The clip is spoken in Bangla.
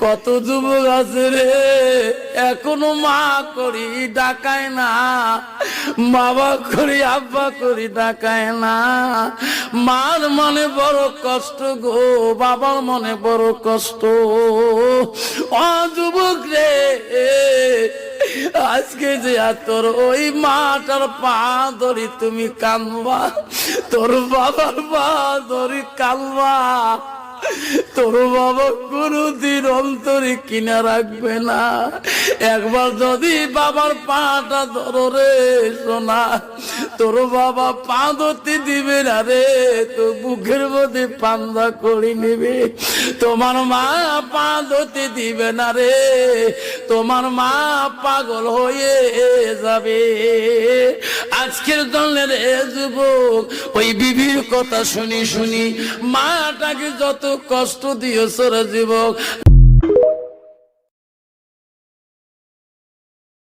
কত যুবক আছে রে এখনো মা করি ডাকায় না, বাবা করি আব্বা করি ডাকায় না। মার মনে বড় কষ্ট গো, বাবার মনে বড় কষ্ট। ও যুবক রে, আজকে যে তোর ওই মাটার পা ধরি তুমি কানবা, তোর বাবার পা ধরি কানবা, তোর বাবা কোনদিন অন্তরে কিনা রাখবে না। একবার যদি বাবার পাটা ধরো রে সোনা, তোর বাবা পা ধরতে দিবে না রে, তো বুকের মধ্যে পান্দা করে নিবে। তোমার মা পা ধরতে দিবে না রে, তোমার মা পাগল হয়ে যাবে। আজকের দলের যুবক ওই বিবির কথা শুনি শুনি মাটাকে যত কষ্ট দিয়েছ রে যুবক।